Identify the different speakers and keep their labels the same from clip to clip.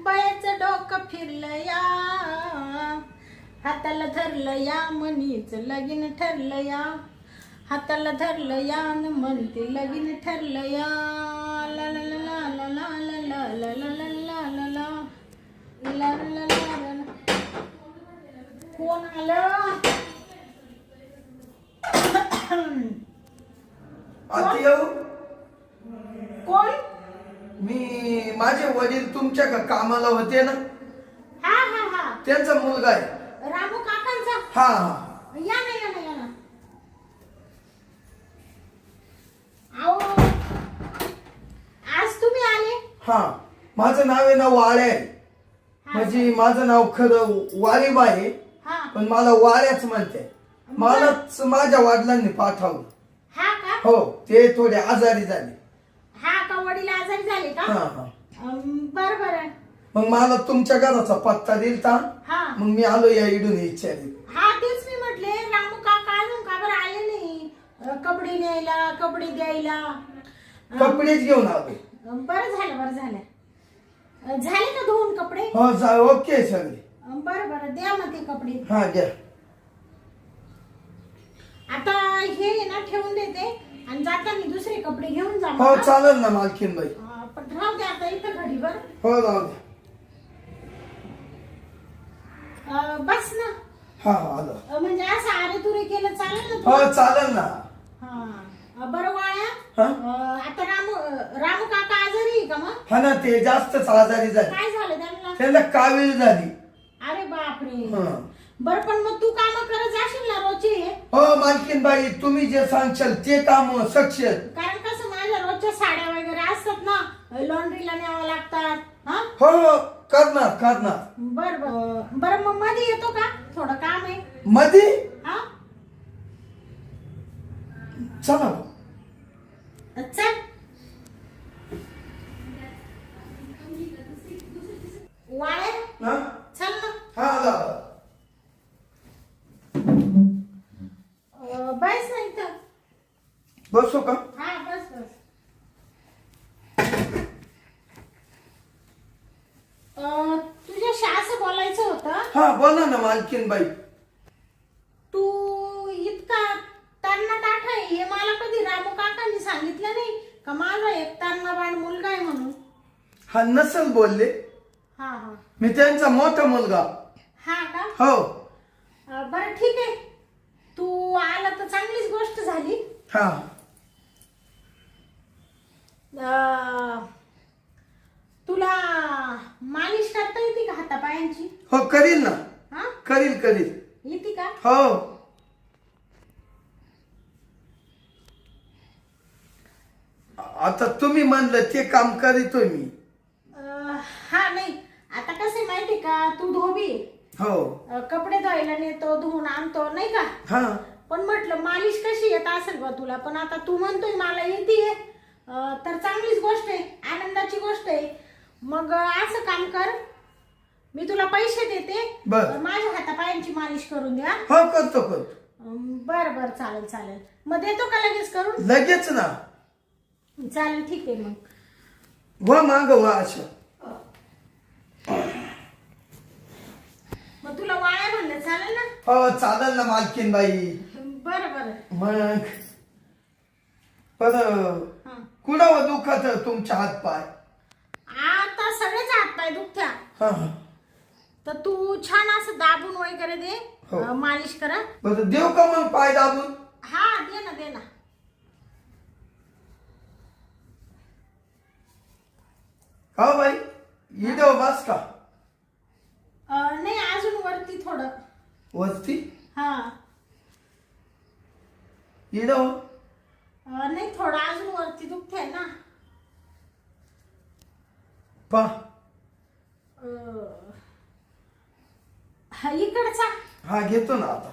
Speaker 1: बायाचं डोकं फिरलं या, हाताला धरलं या मनीच लगीन ठरलं या, हाताला धरलं या न म्हणते लगीन ठरलं या. ला ला ला ला ला ला ला ला ला ला ला ला ला ला ला ला ला. कोण आलं? कोण?
Speaker 2: मी माझे वडील तुमच्या कामाला होते ना.
Speaker 1: हा हा हा,
Speaker 2: त्यांचा मुलगा आहे
Speaker 1: रामू काकांचा.
Speaker 2: हा हा,
Speaker 1: या ना या ना या ना. आओ आज तुम्ही आले?
Speaker 2: हा. माझं नाव आहे ना वाळे. म्हणजे माझं नाव खरं वाळीबा आहे,
Speaker 1: हा
Speaker 2: पण मला वाळ्याच म्हणते. मलाच माझ्या वडिलांनी पाठवलं.
Speaker 1: हा का?
Speaker 2: हो, ते थोडे आजारी झाले.
Speaker 1: हा का, वडील आजारी झाले का?
Speaker 2: हा हा.
Speaker 1: बर बर.
Speaker 2: मग मला तुमच्या घराचा पत्ता दिलता,
Speaker 1: हा
Speaker 2: मग मी आलो या इडून विचारले.
Speaker 1: हा, तेच मी म्हटले रामू काका अजून का बरं आले नाही? कपडे न्यायला, कपडे द्यायला.
Speaker 2: कपडेच घेऊन आलो.
Speaker 1: बरं झालं बरं झालं. झाले का धुवून कपडे?
Speaker 2: हो ओके सगळे.
Speaker 1: बरं बरं, द्या मग ते कपडे.
Speaker 2: हा घ्या.
Speaker 1: आता हे ना ठेवून देते आणि जाताना दुसरे कपडे घेऊन जा.
Speaker 2: हो चालेल ना मालकीन बाई.
Speaker 1: पण राहू द्या आता इथं घडी बर.
Speaker 2: हो राहू द्या.
Speaker 1: बस ना.
Speaker 2: हा आलो.
Speaker 1: म्हणजे असं आरे तुरे केलं चालेल ना?
Speaker 2: हो चालेल ना.
Speaker 1: हा बरं वाळ्या.
Speaker 2: हा?
Speaker 1: आता रामू काका आजारी आहे का मग?
Speaker 2: हा ना, ते जास्तच आजारी झाले.
Speaker 1: काय झालं त्यांना?
Speaker 2: त्यांना कावीळ झाली.
Speaker 1: अरे बापरे.
Speaker 2: हा.
Speaker 1: बर, पण मग तू काम करत जाशील ना रोजचे?
Speaker 2: हो मालकीन बाई, तुम्ही जे सांगशाल ते काम सक्षम.
Speaker 1: कारण कसं माझ्या रोजच्या साड्या वगैरे असतात ना, लॉन्ड्रीला न्यावं लागतात. हा
Speaker 2: हो करणार करणार.
Speaker 1: बर बर बर, मग मध्ये येतो का? थोडं काम आहे
Speaker 2: मध्ये.
Speaker 1: हा.
Speaker 2: चला.
Speaker 1: चल. वाळे
Speaker 2: हा
Speaker 1: चल ना.
Speaker 2: हा आला.
Speaker 1: बस ना इथं.
Speaker 2: बसू का?
Speaker 1: हा बस बस. तुझ्याशी असं बोलायचं होतं.
Speaker 2: हा बोला ना मालकीन बाई.
Speaker 1: तू इतका तरणाटाठ आहे हे मला कधी रामू काकांनी सांगितलं नाही का माझा एक तरणाबाण मुलगा आहे म्हणून.
Speaker 2: हा नसल बोलले,
Speaker 1: हा हा.
Speaker 2: मी त्यांचा मोठा मुलगा.
Speaker 1: हा का?
Speaker 2: हो.
Speaker 1: बरं ठीक आहे, तू आला तर चांगलीच गोष्ट झाली.
Speaker 2: हा.
Speaker 1: तुला मालिश करता येते का हातापायांची?
Speaker 2: हो करील ना.
Speaker 1: हा
Speaker 2: करील करील.
Speaker 1: येते का?
Speaker 2: हो. आता तुम्ही म्हणलं ते काम करीतोय मी.
Speaker 1: हा नाही, आता कसं माहिती का, तू धोबी.
Speaker 2: हो.
Speaker 1: कपडे धुवायला नेतो, धुवून आणतो नाही का?
Speaker 2: हा.
Speaker 1: पण म्हटलं मालिश कशी येत असेल बा तुला, पण आता तू म्हणतोय मला येते, तर चांगलीच गोष्ट आहे, आनंदाची गोष्ट आहे. मग असं काम कर, मी तुला पैसे देते,
Speaker 2: बर.
Speaker 1: माझ्या हातापायांची मालिश करून द्या.
Speaker 2: हो करतो करतो.
Speaker 1: बरं बरं चालेल चालेल. मग देतो का लगेच करून?
Speaker 2: लगेच ना.
Speaker 1: चालेल ठीक आहे मग.
Speaker 2: वा माग वा असं.
Speaker 1: मग तुला वाळ्या म्हणलं चालेल ना?
Speaker 2: हो चालेल ना मालकीन बाई.
Speaker 1: बरं बरं.
Speaker 2: मग पर
Speaker 1: हा.
Speaker 2: कुणावर दुखत तुमच्या हात पाय?
Speaker 1: आता सगळेच हात पाय दुखत्या.
Speaker 2: हा हा.
Speaker 1: तर तू छान असं दाबून वगैरे दे.
Speaker 2: हो.
Speaker 1: मालिश करा.
Speaker 2: बरं देऊ का मग पाय दाबून?
Speaker 1: हा दे ना दे ना.
Speaker 2: का बाई इडो बस का?
Speaker 1: नाही अजून वरती थोडं.
Speaker 2: वरती
Speaker 1: हा.
Speaker 2: इडो.
Speaker 1: नाही थोडं अजून वरती दुखतंय ना.
Speaker 2: पा.
Speaker 1: हा इकडचा.
Speaker 2: हा घेतो ना आता.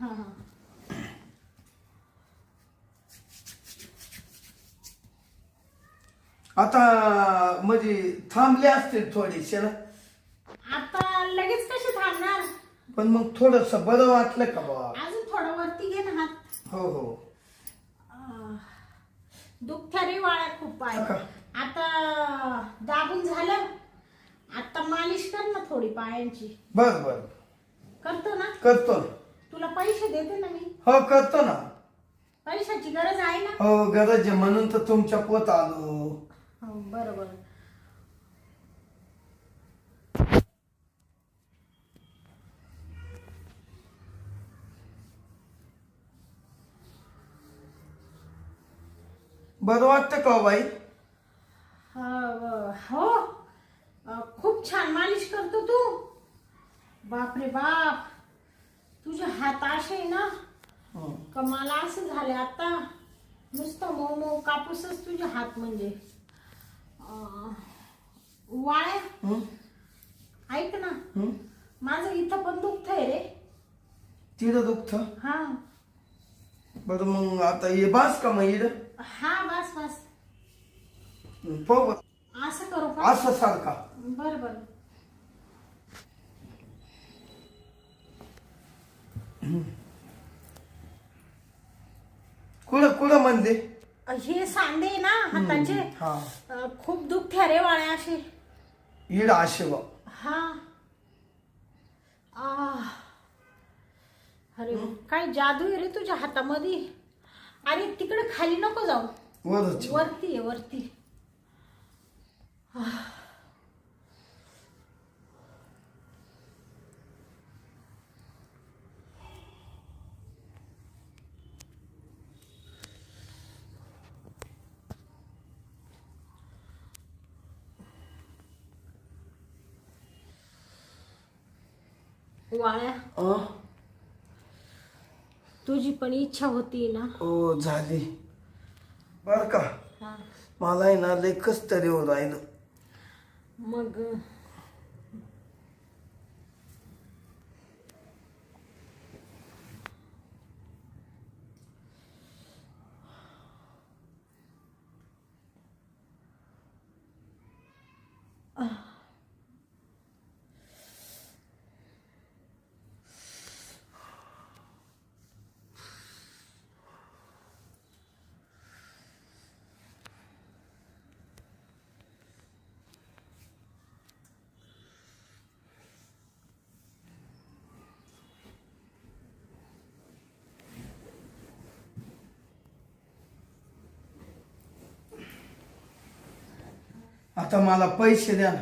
Speaker 1: हा हा.
Speaker 2: आता म्हणजे थांबले असतील थोडेसे ना.
Speaker 1: आता लगेच कशी थांबणार?
Speaker 2: पण मग थोडस बरं वाटलं का बा?
Speaker 1: अजून थोडं वरती घे ना हात.
Speaker 2: हो हो.
Speaker 1: दुखत्या रे वाळ्या खूप पाय.
Speaker 2: का?
Speaker 1: आता दाबून झालं आता मालिश कर ना थोडी पायांची.
Speaker 2: बर बर
Speaker 1: करतो ना.
Speaker 2: करतो ना.
Speaker 1: तुला पैसे देते ना मी.
Speaker 2: हो करतो ना.
Speaker 1: पैशाची गरज आहे ना.
Speaker 2: हो गरज आहे म्हणून तर तुमच्या पोत आलो.
Speaker 1: हो बरोबर.
Speaker 2: बरं वाटतं का हो बाई?
Speaker 1: हो खूप छान मालिश करतो तू. बापरे बाप, तुझे हात असे ना का मला असं झाले आता नुसतं मऊ मऊ कापूसच तुझे हात. म्हणजे वाळ्या ऐक ना, माझं इथं पण दुखतंय रे.
Speaker 2: तिथं दुखत?
Speaker 1: हा.
Speaker 2: बरं मग आता ये बास का मग इथं?
Speaker 1: हा बस बस.
Speaker 2: पाहू
Speaker 1: असं करू का?
Speaker 2: असं सारखा.
Speaker 1: बर बर.
Speaker 2: कुठं कुठं म्हणते?
Speaker 1: हे सांधे ना हाताचे
Speaker 2: हा
Speaker 1: खूप दुखते रे वाळ्या असे.
Speaker 2: इड असे बा.
Speaker 1: हा. अरे काय जादू आहे रे तुझ्या हातामध्ये. अरे तिकडे खाली नको जाऊ,
Speaker 2: वरच
Speaker 1: वरती आहे वरती. वाळ्या, तुझी पण इच्छा होती ना.
Speaker 2: हो झाली बर का.
Speaker 1: हा.
Speaker 2: मला आहे ना लय कस तरी होऊन राहिलं.
Speaker 1: मग
Speaker 2: आता मला पैसे द्या ना.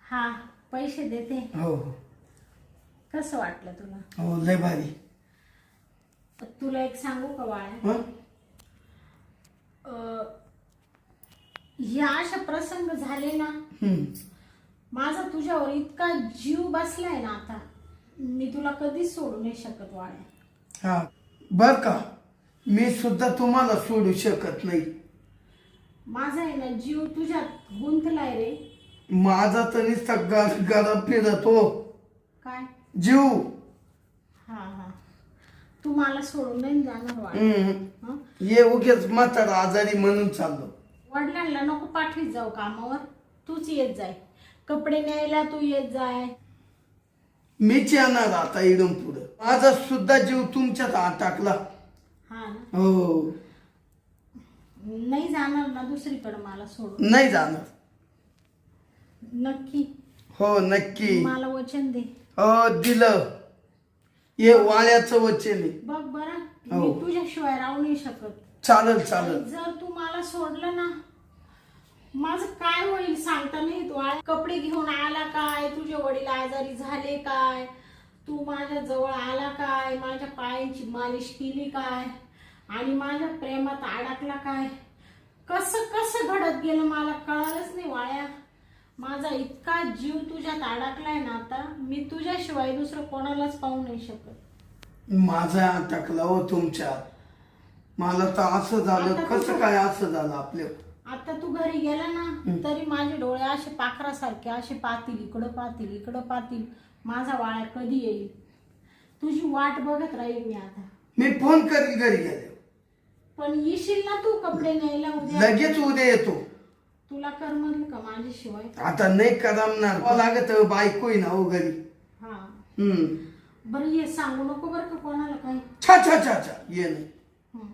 Speaker 1: हा पैसे देते.
Speaker 2: हो
Speaker 1: कसं वाटलं तुला?
Speaker 2: हो लय भारी.
Speaker 1: तुला एक सांगू का वाळ्या?
Speaker 2: हं?
Speaker 1: ह्या अशा प्रसंग झाले ना, माझा तुझ्यावर इतका जीव बसलाय ना आता, मी तुला कधीच सोडू नाही शकत वाळ्या.
Speaker 2: हा बर का, मी सुद्धा तुम्हाला सोडू शकत नाही.
Speaker 1: माझा आहे ना जीव तुझ्यात गुंतलाय रे.
Speaker 2: माझा तर नुसता गरा फिरतो
Speaker 1: काय
Speaker 2: जीव.
Speaker 1: हा हा. तू मला सोडून नाही जाणार वाळ्या. हं?
Speaker 2: ये उगेच म्हातारा आजारी म्हणून चाललो.
Speaker 1: वडिलांना नको पाठवीत जाऊ कामावर, तूच येत जाय. कपडे न्यायला तू येत जाय.
Speaker 2: मीच येणार आता इडून पुढं. माझा सुद्धा जीव तुमच्यात हात टाकला.
Speaker 1: हा ना.
Speaker 2: हो
Speaker 1: नाही जाणार ना दुसरीकडे मला सोडून?
Speaker 2: नाही जाणार.
Speaker 1: नक्की?
Speaker 2: हो नक्की.
Speaker 1: मला वचन दे.
Speaker 2: हो दिलं. हे वाळ्याचं वचन आहे.
Speaker 1: बघ बरं,
Speaker 2: हो.
Speaker 1: मी तुझ्याशिवाय राहू नाही शकत.
Speaker 2: चालेल चालेल.
Speaker 1: जर तू मला सोडलं ना, माझं काय होईल सांगता नाही. तू कपडे घेऊन आला काय? तुझे वडील आजारी झाले काय? तू माझ्या जवळ आला काय? माझ्या पायांची मालिश केली काय? आणि माझ्या प्रेमात अडकला काय? कसं कसं घडत गेलं मला कळालंच नाही वाळ्या. माझा इतका जीव तुझ्यात अडकलाय ना आता, मी तुझ्याशिवाय दुसरं कोणालाच पाहू नाही शकत.
Speaker 2: माझा टाकला हो तुमच्यात. मला तर असं झालं,
Speaker 1: आता
Speaker 2: कसं काय असं झालं आपल्या.
Speaker 1: आता तू घरी गेला ना तरी माझे डोळे असे पाखरासारखे असे पाहतील, इकडं पाहतील इकडं पाहतील. माझा वाळ्या कधी येईल तुझी वाट बघत राहील मी आता.
Speaker 2: मी फोन करील घरी गेले.
Speaker 1: पण येशील ना तू कपडे न्यायला उद्या?
Speaker 2: लगेच उद्या येतो.
Speaker 1: तुला करमल का माझ्याशिवाय?
Speaker 2: आता नाही करमणार. लागत बायको ना हो घरी.
Speaker 1: हा
Speaker 2: हम्म.
Speaker 1: बरं ये, सांगू नको बरं का कोणाला काही.
Speaker 2: छा छा छा छा ये नाही.
Speaker 1: हं.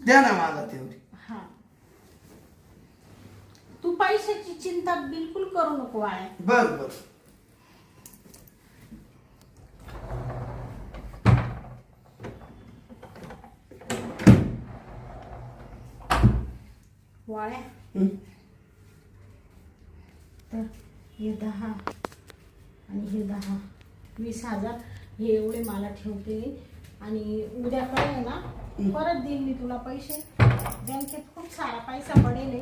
Speaker 2: द्या ना मला तेवढी.
Speaker 1: हा तू पैशाची चिंता बिलकुल करू नको वाळ्या.
Speaker 2: बर बर.
Speaker 1: वाळ्या
Speaker 2: हं?
Speaker 1: तर हे 10 आणि हे 10, 20,000 हे एवढे मला ठेवते आणि उद्याकडे आहे ना परत देईन मी तुला पैसे. बँकेत खूप सारा पैसा पडेल आहे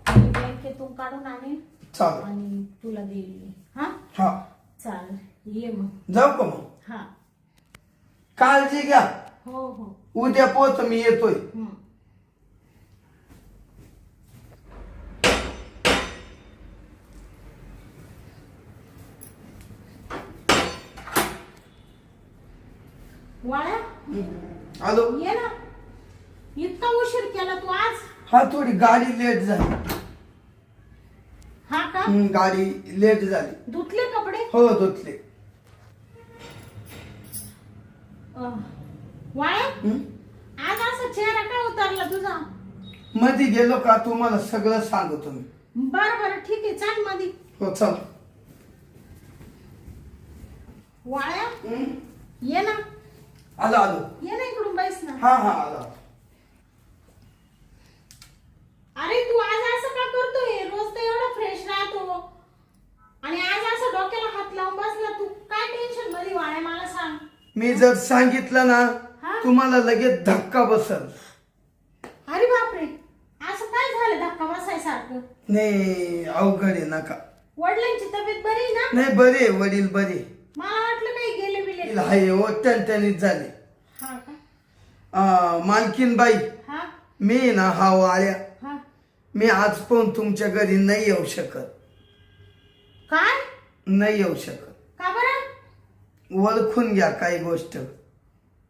Speaker 1: आणि बँकेतून काढून आणेन
Speaker 2: चालेल.
Speaker 1: आणि तुला देईल मी. हा
Speaker 2: हा
Speaker 1: चालेल, ये मग.
Speaker 2: जाऊ का मग?
Speaker 1: हा
Speaker 2: काळजी घ्या.
Speaker 1: हो हो.
Speaker 2: उद्या पोहोच, मी येतोय.
Speaker 1: हं. वाळ्या
Speaker 2: आलो.
Speaker 1: ये ना. इतका उशीर केला तू आज?
Speaker 2: हा थोडी गाडी लेट झाली.
Speaker 1: हा का?
Speaker 2: गाडी लेट झाली.
Speaker 1: धुतले कपडे?
Speaker 2: हो धुतले.
Speaker 1: वाळ्या
Speaker 2: हं?
Speaker 1: आज असा चेहरा का उतरला तुझा?
Speaker 2: मध्ये गेलो का तुम्हाला सगळं सांगतो मी.
Speaker 1: बरं बरं ठीक आहे, चाल मध्ये.
Speaker 2: हो चल.
Speaker 1: वाळ्या
Speaker 2: हं?
Speaker 1: ये ना.
Speaker 2: आलो आलो.
Speaker 1: ये ना इकडून, बैस ना.
Speaker 2: हा हा आलो.
Speaker 1: अरे तू आज असं का करतोय? रोज तर एवढा फ्रेश राहतो आणि आज असं डोक्याला हात लावून बसला. तू काय टेन्शन मध्ये वाळ्या, मला सांग.
Speaker 2: मी जर सांगितलं ना
Speaker 1: हा?
Speaker 2: तुम्हाला लगेच धक्का बसल.
Speaker 1: अरे बापरे, असं काय झालं धक्का बसायसारखं?
Speaker 2: नाही अवघड आहे नका.
Speaker 1: वडिलांची तब्येत बरी आहे ना?
Speaker 2: नाही बरे वडील बरे.
Speaker 1: मला वाटलं काही गेले बिले.
Speaker 2: हाय ओ टणटणीत झाले.
Speaker 1: हा का?
Speaker 2: मालकीन बाई,
Speaker 1: हा
Speaker 2: मी ना हा वाळ्या,
Speaker 1: हा.
Speaker 2: मी आज पण तुमच्या घरी नाही येऊ शकत.
Speaker 1: काय?
Speaker 2: नाही येऊ शकत.
Speaker 1: का बरं?
Speaker 2: ओळखून घ्या काही गोष्ट.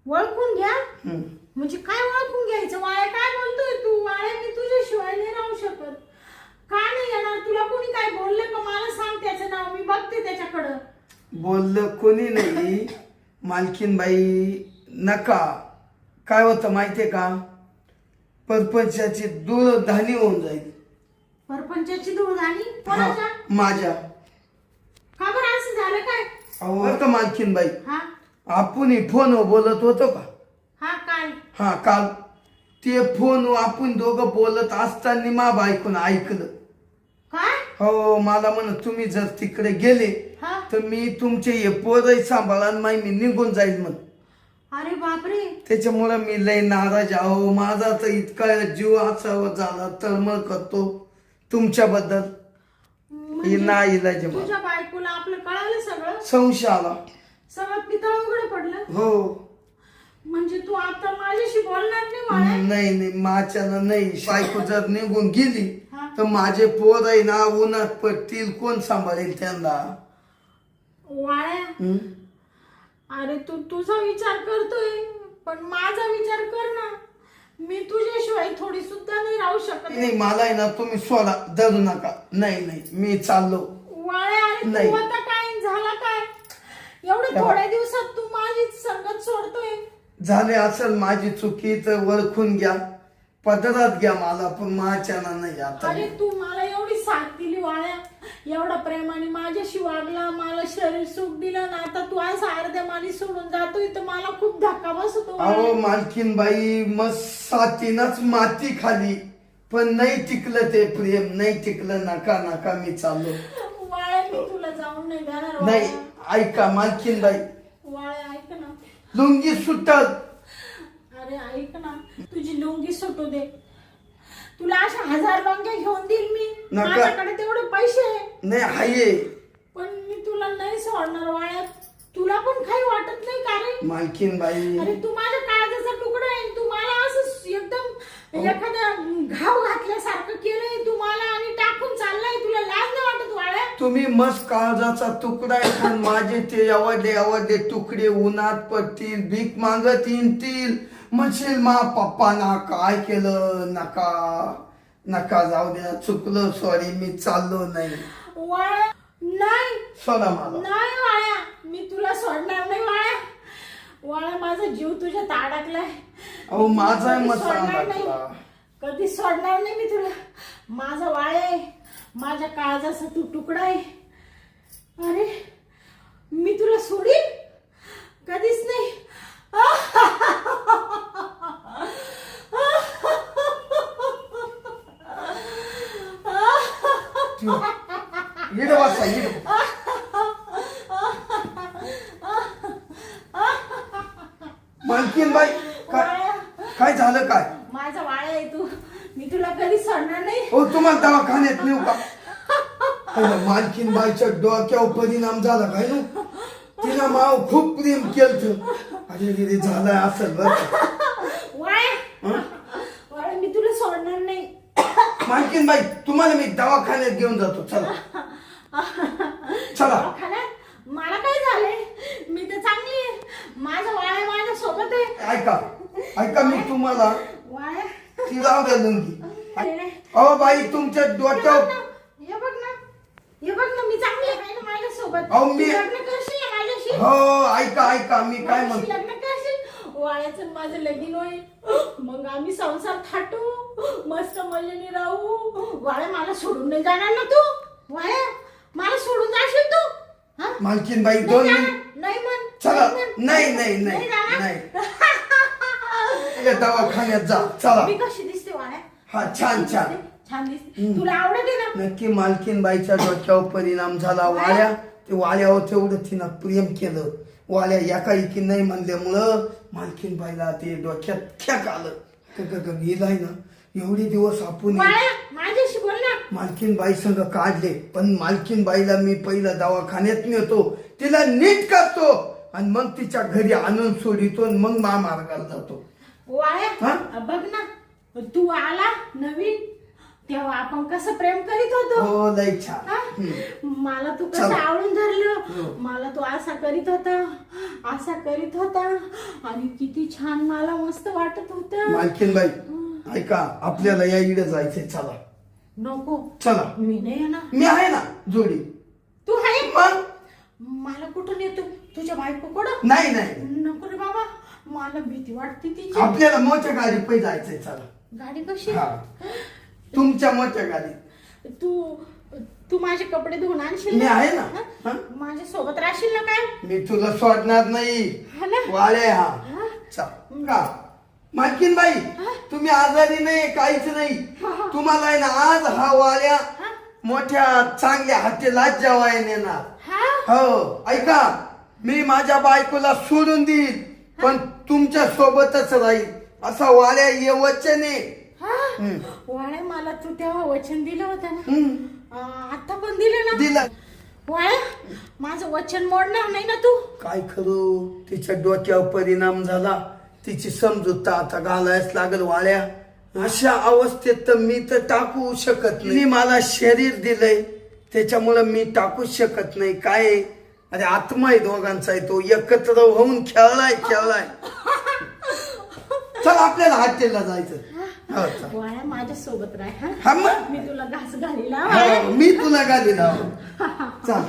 Speaker 1: ओळखून घ्या
Speaker 2: हं.
Speaker 1: म्हणजे काय ओळखून घ्यायचं? वाळ्या काय बोलतोय तू? वाळ्या मी तुझ्याशिवाय नाही राहू शकत. का नाही येणार? तुला कोणी काय बोललं का? मला सांग त्याचं नाव, मी बघते त्याच्याकडं.
Speaker 2: बोललं कोणी नाही. मालकीन बाई नका. काय होतं माहितीये का, परपंचाची दूरध्वनी होऊन जाईल.
Speaker 1: परपंचाची धूळधाणी
Speaker 2: हा,
Speaker 1: कोणाच्या?
Speaker 2: माझ्या.
Speaker 1: का बरं असं झालं काय?
Speaker 2: अहो बरं का मालकीन बाई,
Speaker 1: हा
Speaker 2: आपण फोनवर बोलत होतो का?
Speaker 1: हा काल.
Speaker 2: हा काल ते फोन आपण दोघं बोलत असताना मा बायकोनं ऐकलं.
Speaker 1: काय?
Speaker 2: हो मला म्हण तुम्ही जर तिकडे गेले
Speaker 1: हा.
Speaker 2: तर मी तुमचे हे पोरही सांभाळा आणि मी निघून जाईल म्हण.
Speaker 1: अरे बापरे.
Speaker 2: त्याच्यामुळे मी लय नाराज आहो. माझा तर इतका जीव असा झाला, तळमळ करतो तुमच्याबद्दल.
Speaker 1: म्हणजे
Speaker 2: नाही इलाज मला.
Speaker 1: तुझ्या बायकोला आपलं कळालं सगळं?
Speaker 2: संशय आला.
Speaker 1: सगळं पितळ उघड पडलं?
Speaker 2: हो.
Speaker 1: म्हणजे तू आता माझ्याशी बोलणार नाही वाळ्या?
Speaker 2: नाही नाही माझ्यानं नाही. बायको जर निघून गेली
Speaker 1: हा.
Speaker 2: तर माझे पोर आहे ना उन्हात पडतील, कोण सांभाळेल त्यांना?
Speaker 1: वाळ्या
Speaker 2: हं?
Speaker 1: अरे तू तुझा विचार करतोय पण माझा विचार कर ना. मी तुझ्याशिवाय थोडी सुद्धा नाही राहू शकत.
Speaker 2: नाही मला आहे ना तुम्ही सोडा, धरू नका. नाही नाही मी चाललो.
Speaker 1: वाळ्या अरे
Speaker 2: नाही.
Speaker 1: तू आता काय झाला काय? एवढ्या थोड्या दिवसात तू माझी संगत सोडतोय.
Speaker 2: झाले असेल माझी चुकी तर ओळखून घ्या, पदरात घ्या मला, पण माझ्यानं नाही आता.
Speaker 1: अरे तू मला एवढी साथ दिली वाळ्या, एवढा प्रेमाने माझ्याशी वागला, मला शरीर सुख दिलं ना, आता तू आज अर्ध्या माली सोडून जातोय तर मला खूप धक्का बसतो.
Speaker 2: अहो मालकीन बाई, मग साथीनच माती खाली, पण नाही टिकलं ते प्रेम, नाही टिकलं. नका नका मी चाललो.
Speaker 1: वाळ्या मी तुला जाऊन नाही देणार.
Speaker 2: नाही ऐका मालकीन बाई,
Speaker 1: वाळ्या ऐक ना.
Speaker 2: लुंगी सुटत.
Speaker 1: अरे ऐक ना, तुझी लुंगी सुटू दे. तुला अशा 1000 लुंग्या घेऊन देईल मी.
Speaker 2: नका.
Speaker 1: माझ्याकडे तेवढे पैसे आहे.
Speaker 2: नाही हाये.
Speaker 1: पण मी तुला नाही सोडणार वाळ्या. तुला पण काही वाटत नाही का रे?
Speaker 2: मालकीन बाई,
Speaker 1: अरे तू माझ्या काळजाचा तुकडा आहे. तू मला असं एकदम एखाद्या घाव घातल्यासारखं केलंय तू मला आणि टाकून चाललाय. तुला लाज नाही वाटत वाळ्या?
Speaker 2: तुम्ही मस्त काळजाचा तुकडा आहे, पण माझे ते एवढे तुकडे उन्हात पडतील, भीक मागत येतील. म्हणशील मा पप्पाना काय केलं. नका नका, जाऊ द्या, चुकलं, सॉरी, मी चाललो. नाही
Speaker 1: वाळ्या नाही.
Speaker 2: सोडा मला.
Speaker 1: नाही वाळ्या, मी तुला सोडणार नाही वाळ्या. वाळ्या माझा जीव तुझ्यात अडकलाय.
Speaker 2: अहो माझा
Speaker 1: कधी
Speaker 2: मत
Speaker 1: सोडणार नाही.
Speaker 2: सांगा.
Speaker 1: कधी सोडणार नाही मी तुला. माझा वाळ्या आहे. माझ्या काळजाचा तू तुकडा आहे. अरे मी तुला सोडीन कधीच नाही.
Speaker 2: इड वाचा इड. मालकीनबाई काय झालं काय?
Speaker 1: माझा वाळा आहे तू. मी तुला कधी सोडणार नाही.
Speaker 2: हो तुम्हाला दवाखान्यात नेऊ का? मालकीनबाईच्या डोक्यावर परिणाम झाला काय ना? तिला माव खूप प्रेम केलं. अरे रे झालंय असं बरं.
Speaker 1: वाळा मी तुला सोडणार नाही.
Speaker 2: मालकीनबाई तुम्हाला मी दवाखान्यात घेऊन जातो. चला चला.
Speaker 1: दवाखान्यात? मला काय झालंय? मी तर चांगली आहे. माझा वाळा माझ्या सोबत आहे.
Speaker 2: ऐका मी तुम्हाला
Speaker 1: वाळा
Speaker 2: ती राहू द्या लुंगी.
Speaker 1: अरे
Speaker 2: अहो बाई तुमच्या डोक्यावर
Speaker 1: हे बघ ना मी चांगली आहे ना माझ्या सोबत.
Speaker 2: अहो, मी-
Speaker 1: लग्न करशील ना माझ्याशी?
Speaker 2: हो ऐका मी काय
Speaker 1: माझ्याशी
Speaker 2: म्हणतो.
Speaker 1: लग्न करशील? वाळ्याचं माझं लगीन होईल. मग आम्ही संसार थाटू, मस्त मजेने राहू. वाळ्या मला सोडून नाही जाणार ना तू? वाळ्या मला सोडून जाशील तू? हा?
Speaker 2: मालकीनबाई
Speaker 1: नाही
Speaker 2: 2
Speaker 1: जाणार.
Speaker 2: मिनिट.
Speaker 1: नाही म्हण.
Speaker 2: चला.
Speaker 1: म्हण.
Speaker 2: नाही
Speaker 1: जाणार?
Speaker 2: या दवाखान्यात जा. चला.
Speaker 1: मी कशी दिसते वाळ्या?
Speaker 2: हा छान
Speaker 1: छान दिसते. तुला आवडते ना?
Speaker 2: नक्की मालकीनबाईच्या डोक्यावर परिणाम झाला. वाळ्या ते वाळ्यावर तेवढं तिनं प्रेम केलं. वाळ्या एका एकी नाही म्हणल्यामुळं मालकीनबाईला ते डोक्यात खेक आलं. गेलाय ना एवढे दिवस आपण
Speaker 1: वाळ्या माझ्याशी बोल ना.
Speaker 2: मालकीनबाई संग काढले, पण मालकीनबाईला मी पहिला दवाखान्यात नेतो, तिला नीट करतो आणि मग तिच्या घरी आणून सोडितो आणि मग महामार्गाला जातो.
Speaker 1: वाळ्या बघ ना तू आला नवीन तेव्हा आपण कसं प्रेम करीत होतो.
Speaker 2: हो लय छान.
Speaker 1: हा? मला तू कसं
Speaker 2: चला.
Speaker 1: आवडून धरलं. मला तू असा करीत होता आणि किती छान मला मस्त वाटत होत.
Speaker 2: मालकीनबाई ऐका आपल्याला या इकडे जायचंय. चला
Speaker 1: नको
Speaker 2: चला.
Speaker 1: मी नाही येणार.
Speaker 2: मी आहे ना जोडी.
Speaker 1: तू आहे
Speaker 2: मग
Speaker 1: मला कुठून येतो तुझ्या बायकोकडं?
Speaker 2: नाही
Speaker 1: नको रे बाबा मला भीती वाटते तिची.
Speaker 2: आपल्याला मोठ्या गाडी पै जायचंय. चला.
Speaker 1: गाडी कशी?
Speaker 2: हा तुमच्या मोठ्या गाडीत.
Speaker 1: तू माझे कपडे धुवून आणशील
Speaker 2: मी
Speaker 1: ना?
Speaker 2: आहे ना.
Speaker 1: हा? माझ्या सोबत राहशील ना काय?
Speaker 2: मी तुला सोडणार नाही.
Speaker 1: हा ना?
Speaker 2: वाळे हा
Speaker 1: हा?
Speaker 2: चल का मालकीनबाई तुम्ही आजारी नाही काहीच नाही. तुम्हाला आहे ना आज हा वाळ्या मोठ्या चांगल्या हॉटेलात जेवाय नेणार.
Speaker 1: हा?
Speaker 2: हो ऐका मी माझ्या बायकोला सोडून देईल पण तुमच्या सोबतच राहील असा वाळ्या ये वचन आहे.
Speaker 1: वाळ्या मला तू तेव्हा वचन दिलं होतं ना. आता पण दिलं ना?
Speaker 2: दिला.
Speaker 1: वाळ्या माझं वचन मोडणार नाही ना तू?
Speaker 2: काय करू तिच्या डोक्यावर परिणाम झाला. तिची समजूत आता घालायच लागल. वाळ्या अशा अवस्थेत तर मी तर टाकू शकत नाही. मला शरीर दिलंय त्याच्यामुळे मी टाकू शकत नाही. काय अरे आत्मा आहे दोघांचा आहे तो एकत्र होऊन खेळलाय. चल आपल्याला हॉटेलला जायचं.
Speaker 1: वाळ्या माझ्या सोबत राह.
Speaker 2: हा मग
Speaker 1: मी तुला घास घालीला.
Speaker 2: मी तुला गाडी लाव. चल